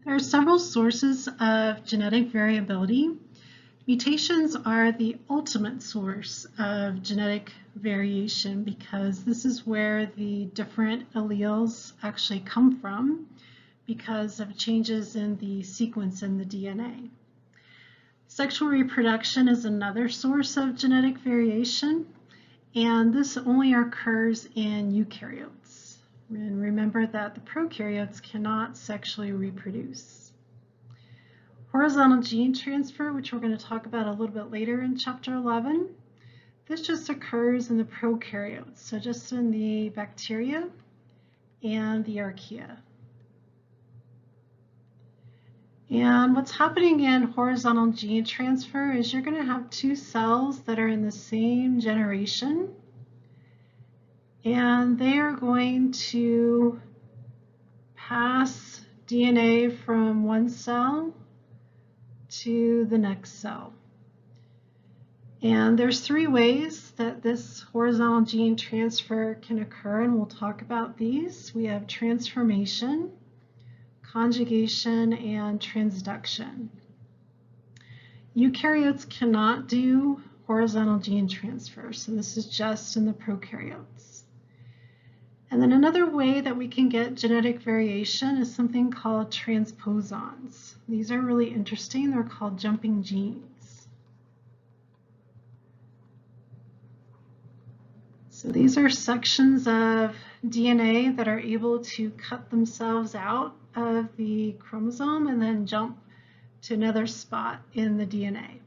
There are several sources of genetic variability. Mutations are the ultimate source of genetic variation because this is where the different alleles actually come from because of changes in the sequence in the DNA. Sexual reproduction is another source of genetic variation, and this only occurs in eukaryotes. And remember that the prokaryotes cannot sexually reproduce. Horizontal gene transfer, which we're going to talk about a little bit later in Chapter 11, this just occurs in the prokaryotes, so just in the bacteria and the archaea. And what's happening in horizontal gene transfer is you're going to have two cells that are in the same generation, and they are going to pass DNA from one cell to the next cell. And there's three ways that this horizontal gene transfer can occur, and we'll talk about these. We have transformation, conjugation, and transduction. Eukaryotes cannot do horizontal gene transfer, so this is just in the prokaryotes. And then another way that we can get genetic variation is something called transposons. These are really interesting. They're called jumping genes. So these are sections of DNA that are able to cut themselves out of the chromosome and then jump to another spot in the DNA.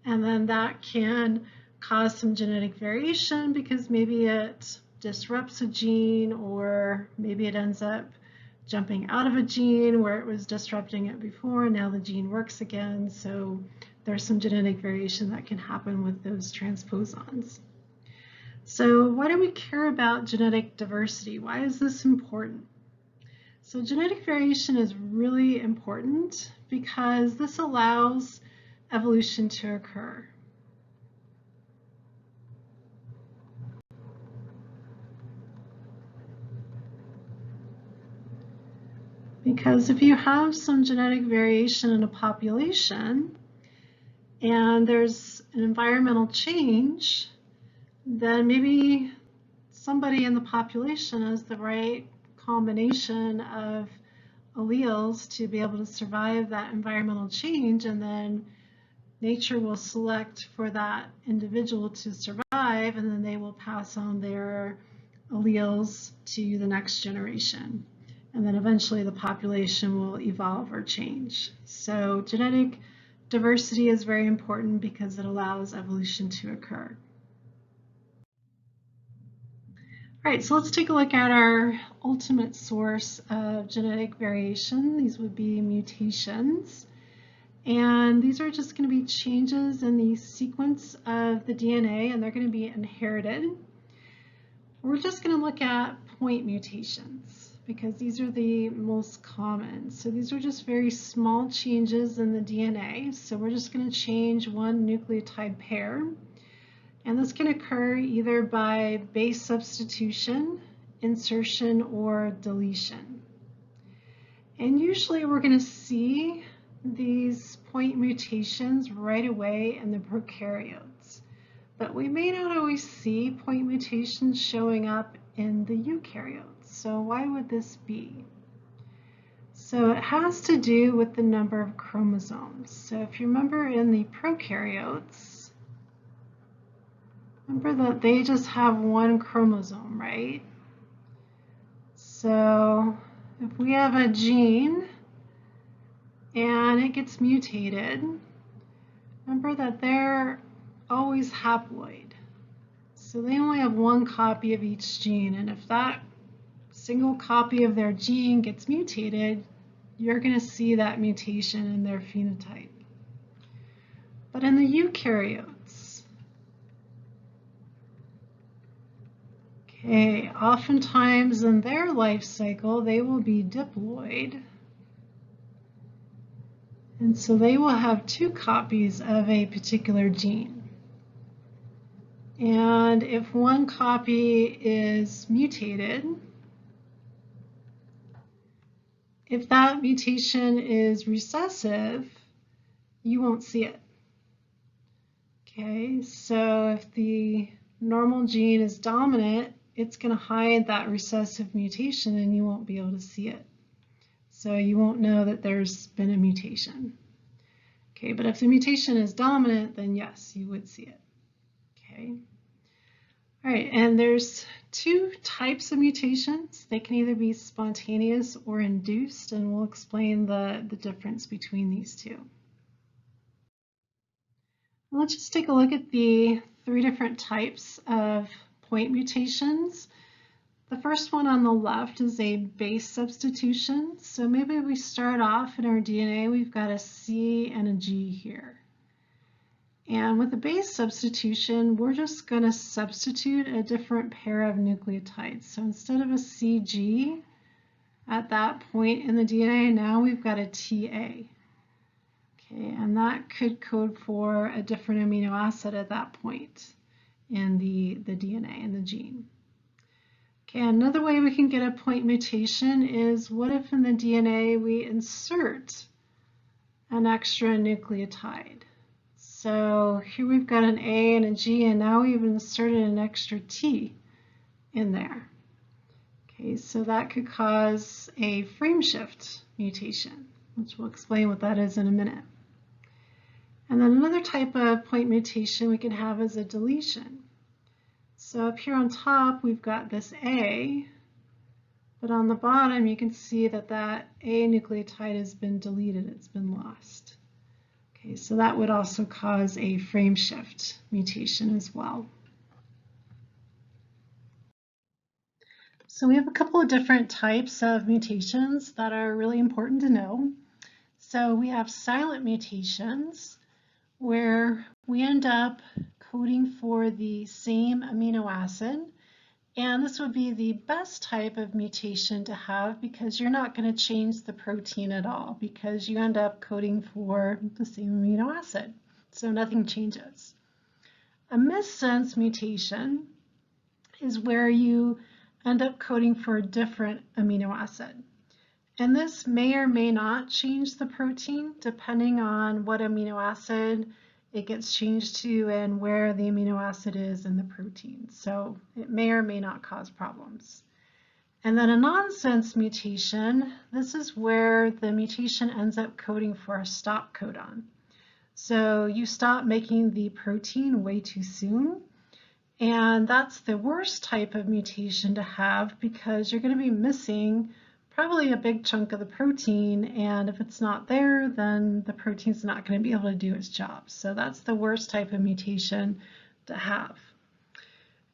And then that can cause some genetic variation because maybe it disrupts a gene, or maybe it ends up jumping out of a gene where it was disrupting it before and now the gene works again. So there's some genetic variation that can happen with those transposons. So why do we care about genetic diversity? Why is this important? So genetic variation is really important because this allows evolution to occur. Because if you have some genetic variation in a population and there's an environmental change, then maybe somebody in the population has the right combination of alleles to be able to survive that environmental change, and then nature will select for that individual to survive, and then they will pass on their alleles to the next generation. And then eventually the population will evolve or change. So genetic diversity is very important because it allows evolution to occur. All right, so let's take a look at our ultimate source of genetic variation. These would be mutations. And these are just going to be changes in the sequence of the DNA, and they're going to be inherited. We're just going to look at point mutations because these are the most common. So these are just very small changes in the DNA. So we're just going to change one nucleotide pair. And this can occur either by base substitution, insertion, or deletion. And usually we're going to see these point mutations right away in the prokaryotes. But we may not always see point mutations showing up in the eukaryotes. So why would this be? So it has to do with the number of chromosomes. So if you remember in the prokaryotes, remember that they just have one chromosome, right? So if we have a gene and it gets mutated, remember that they're always haploid. So they only have one copy of each gene, and if that single copy of their gene gets mutated, you're going to see that mutation in their phenotype. But in the eukaryotes, okay, oftentimes in their life cycle, they will be diploid. And so they will have two copies of a particular gene. And if one copy is mutated, If that mutation is recessive, you won't see it. Okay, so if the normal gene is dominant, it's going to hide that recessive mutation and you won't be able to see it. So you won't know that there's been a mutation. Okay, but if the mutation is dominant, then yes, you would see it. Okay. All right, and there's two types of mutations. They can either be spontaneous or induced, and we'll explain the difference between these two. Let's just take a look at the three different types of point mutations. The first one on the left is a base substitution. So maybe we start off in our DNA, we've got a C and a G here. And with the base substitution, we're just going to substitute a different pair of nucleotides. So instead of a CG at that point in the DNA, now we've got a TA. Okay, and that could code for a different amino acid at that point in the DNA, in the gene. Okay, another way we can get a point mutation is, what if in the DNA we insert an extra nucleotide? So here we've got an A and a G, and now we've inserted an extra T in there. Okay, so that could cause a frame shift mutation, which we'll explain what that is in a minute. And then another type of point mutation we can have is a deletion. So up here on top, we've got this A, but on the bottom, you can see that that A nucleotide has been deleted, it's been lost. Okay, so that would also cause a frame shift mutation as well. So we have a couple of different types of mutations that are really important to know. So we have silent mutations, where we end up coding for the same amino acid. And this would be the best type of mutation to have because you're not going to change the protein at all because you end up coding for the same amino acid. So nothing changes. A missense mutation is where you end up coding for a different amino acid. And this may or may not change the protein depending on what amino acid it gets changed to and where the amino acid is in the protein. So it may or may not cause problems. And then a nonsense mutation, this is where the mutation ends up coding for a stop codon. So you stop making the protein way too soon. And that's the worst type of mutation to have because you're going to be missing probably a big chunk of the protein, and if it's not there, then the protein's not going to be able to do its job. So that's the worst type of mutation to have.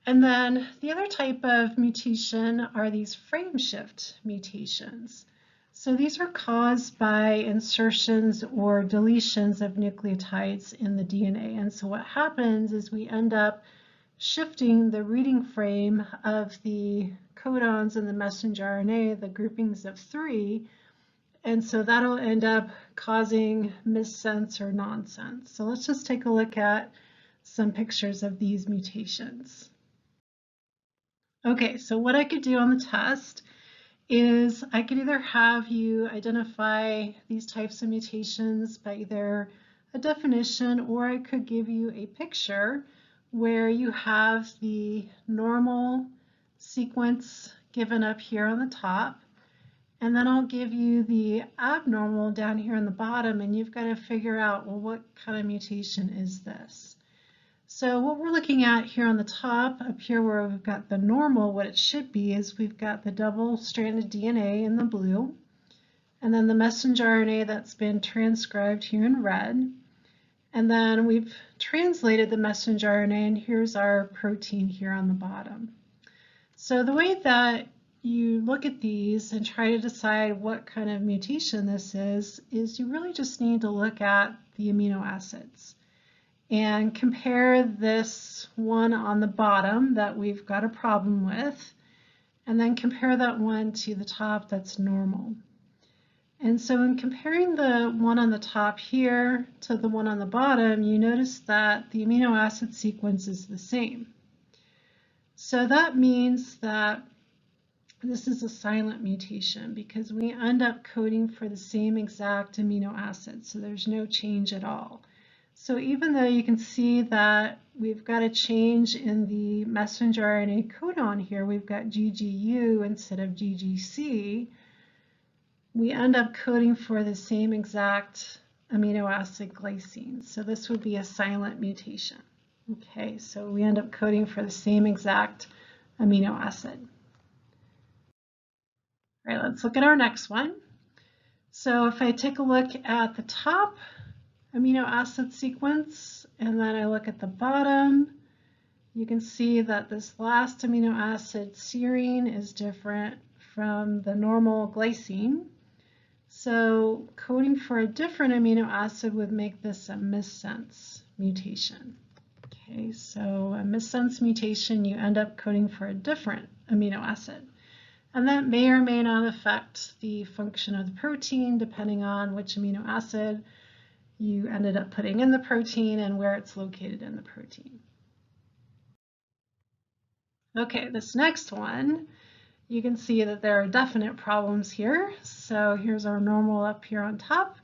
And then the other type of mutation are these frame shift mutations. So these are caused by insertions or deletions of nucleotides in the DNA. And so what happens is we end up shifting the reading frame of the codons in the messenger RNA, the groupings of 3, and so that'll end up causing missense or nonsense. So let's just take a look at some pictures of these mutations. Okay, so what I could do on the test is I could either have you identify these types of mutations by either a definition, or I could give you a picture where you have the normal sequence given up here on the top, and then I'll give you the abnormal down here on the bottom, and you've got to figure out, well, what kind of mutation is this? So what we're looking at here on the top, up here where we've got the normal, what it should be is we've got the double-stranded DNA in the blue, and then the messenger RNA that's been transcribed here in red. And then we've translated the messenger RNA, and here's our protein here on the bottom. So the way that you look at these and try to decide what kind of mutation this is you really just need to look at the amino acids and compare this one on the bottom that we've got a problem with, and then compare that one to the top that's normal. And so in comparing the one on the top here to the one on the bottom, you notice that the amino acid sequence is the same. So that means that this is a silent mutation because we end up coding for the same exact amino acid, so there's no change at all. So even though you can see that we've got a change in the messenger RNA codon here, we've got GGU instead of GGC, we end up coding for the same exact amino acid glycine. So this would be a silent mutation. Okay, so we end up coding for the same exact amino acid. All right, let's look at our next one. So if I take a look at the top amino acid sequence and then I look at the bottom, you can see that this last amino acid, serine, is different from the normal glycine. So coding for a different amino acid would make this a missense mutation. Okay, so a missense mutation, you end up coding for a different amino acid. And that may or may not affect the function of the protein depending on which amino acid you ended up putting in the protein and where it's located in the protein. Okay, this next one, you can see that there are definite problems here. So here's our normal up here on top.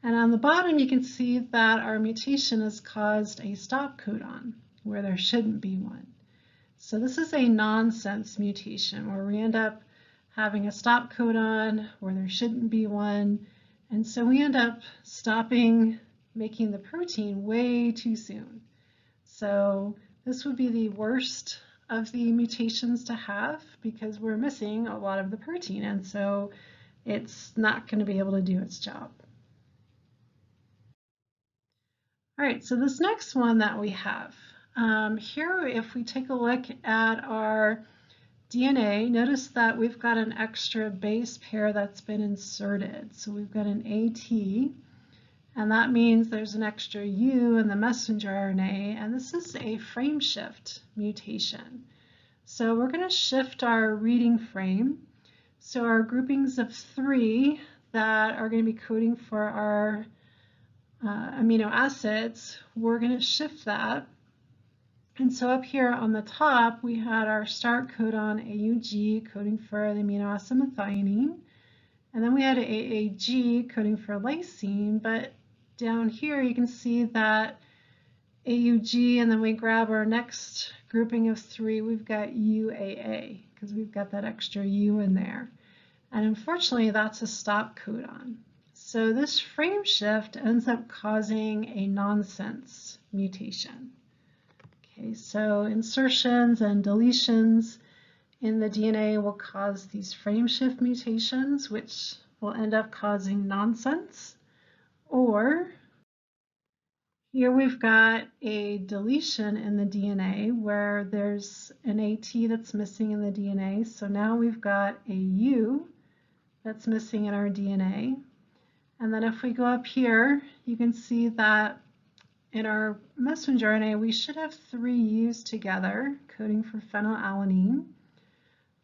And on the bottom, you can see that our mutation has caused a stop codon where there shouldn't be one. So this is a nonsense mutation where we end up having a stop codon where there shouldn't be one. And so we end up stopping making the protein way too soon. So this would be the worst of the mutations to have because we're missing a lot of the protein, and so it's not going to be able to do its job. All right, so this next one that we have here, if we take a look at our DNA, notice that we've got an extra base pair that's been inserted. So we've got an AT, and that means there's an extra U in the messenger RNA, and this is a frame shift mutation. So we're going to shift our reading frame. So our groupings of 3 that are going to be coding for our amino acids, we're going to shift that. And so up here on the top, we had our start codon AUG coding for the amino acid methionine. And then we had AAG coding for lysine, but down here you can see that AUG, and then we grab our next grouping of 3, we've got UAA, because we've got that extra U in there. And unfortunately, that's a stop codon. So this frame shift ends up causing a nonsense mutation. Okay, so insertions and deletions in the DNA will cause these frame shift mutations, which will end up causing nonsense. Or here we've got a deletion in the DNA where there's an AT that's missing in the DNA. So now we've got a U that's missing in our DNA. And then if we go up here, you can see that in our messenger RNA, we should have 3 U's together coding for phenylalanine.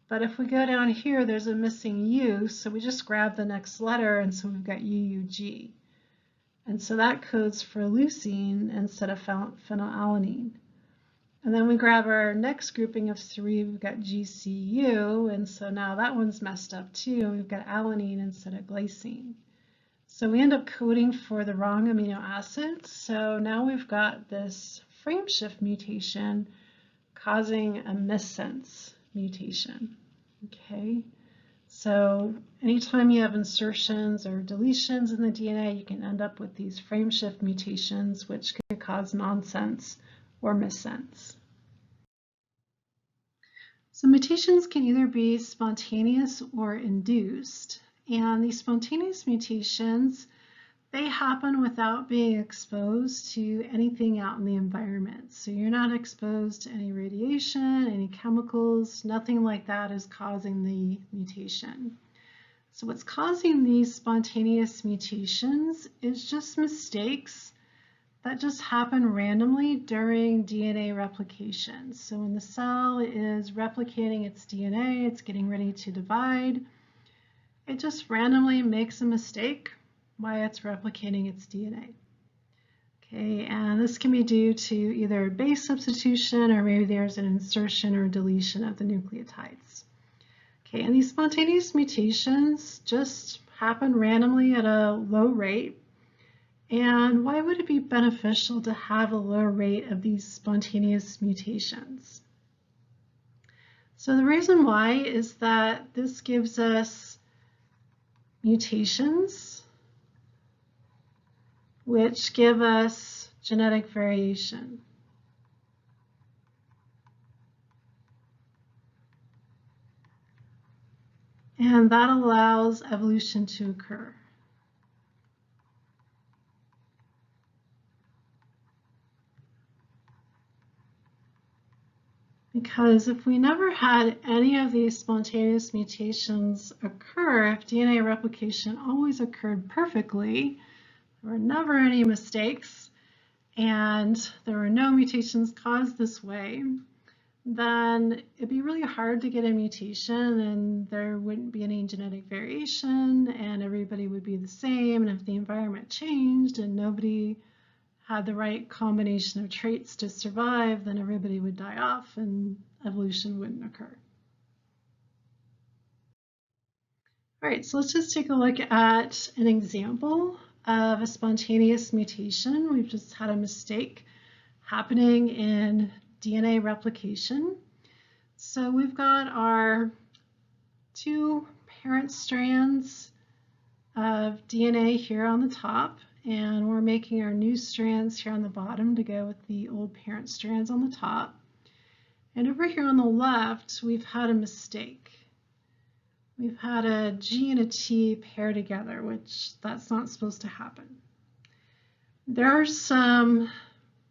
But if we go down here, there's a missing U, so we just grab the next letter, and so we've got UUG. And so that codes for leucine instead of phenylalanine. And then we grab our next grouping of 3, we've got GCU, and so now that one's messed up too. We've got alanine instead of glycine. So we end up coding for the wrong amino acid. So now we've got this frame shift mutation causing a missense mutation. Okay, so anytime you have insertions or deletions in the DNA, you can end up with these frame shift mutations, which could cause nonsense or missense. So mutations can either be spontaneous or induced. And these spontaneous mutations, they happen without being exposed to anything out in the environment. So you're not exposed to any radiation, any chemicals, nothing like that is causing the mutation. So what's causing these spontaneous mutations is just mistakes that just happen randomly during DNA replication. So when the cell is replicating its DNA, it's getting ready to divide, it just randomly makes a mistake while it's replicating its DNA. Okay, and this can be due to either base substitution or maybe there's an insertion or deletion of the nucleotides. Okay, and these spontaneous mutations just happen randomly at a low rate. And why would it be beneficial to have a low rate of these spontaneous mutations? So the reason why is that this gives us mutations which give us genetic variation. And that allows evolution to occur. Because if we never had any of these spontaneous mutations occur, if DNA replication always occurred perfectly, there were never any mistakes, and there were no mutations caused this way, then it'd be really hard to get a mutation and there wouldn't be any genetic variation and everybody would be the same. And if the environment changed and nobody had the right combination of traits to survive, then everybody would die off and evolution wouldn't occur. All right, so let's just take a look at an example of a spontaneous mutation. We've just had a mistake happening in DNA replication. So we've got our two parent strands of DNA here on the top, and we're making our new strands here on the bottom to go with the old parent strands on the top. And over here on the left, we've had a mistake. We've had a G and a T pair together, which that's not supposed to happen. There are some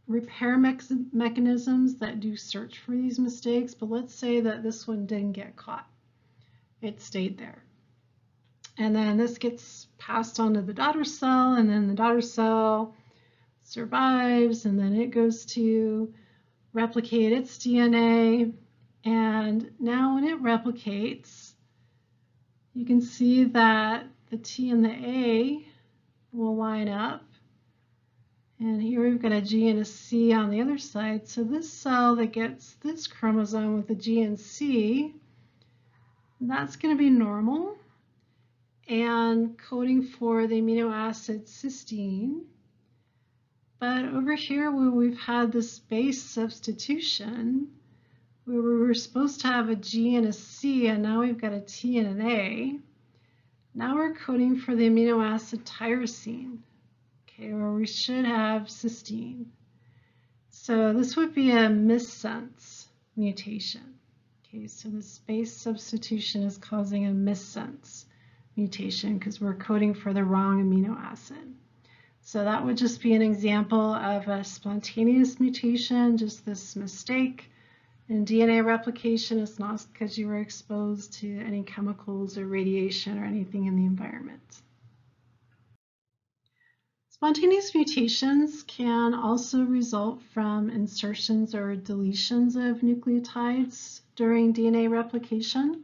repair mechanisms that do search for these mistakes, but let's say that this one didn't get caught. It stayed there. And then this gets passed on to the daughter cell, and then the daughter cell survives, and then it goes to replicate its DNA. And now when it replicates, you can see that the T and the A will line up. And here we've got a G and a C on the other side. So this cell that gets this chromosome with the G and C, that's going to be normal and coding for the amino acid cysteine. But over here where we've had this base substitution, where we were supposed to have a G and a C, and now we've got a T and an A. Now we're coding for the amino acid tyrosine, okay, where we should have cysteine. So this would be a missense mutation. Okay, so this base substitution is causing a missense mutation because we're coding for the wrong amino acid. So that would just be an example of a spontaneous mutation, just this mistake. In DNA replication, it's not because you were exposed to any chemicals or radiation or anything in the environment. Spontaneous mutations can also result from insertions or deletions of nucleotides during DNA replication.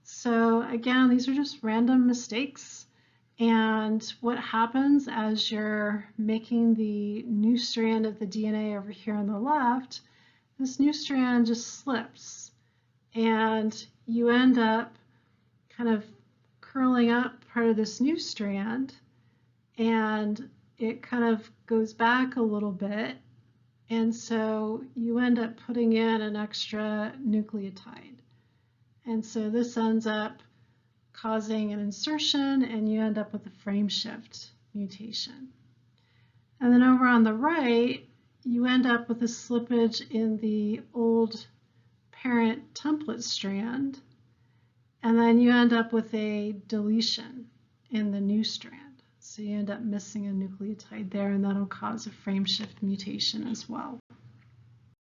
So again, these are just random mistakes. And what happens as you're making the new strand of the DNA over here on the left, this new strand just slips and you end up kind of curling up part of this new strand, and it kind of goes back a little bit, and so you end up putting in an extra nucleotide. And so this ends up causing an insertion and you end up with a frame shift mutation. And then over on the right, you end up with a slippage in the old parent template strand, and then you end up with a deletion in the new strand. So you end up missing a nucleotide there, and that'll cause a frame shift mutation as well.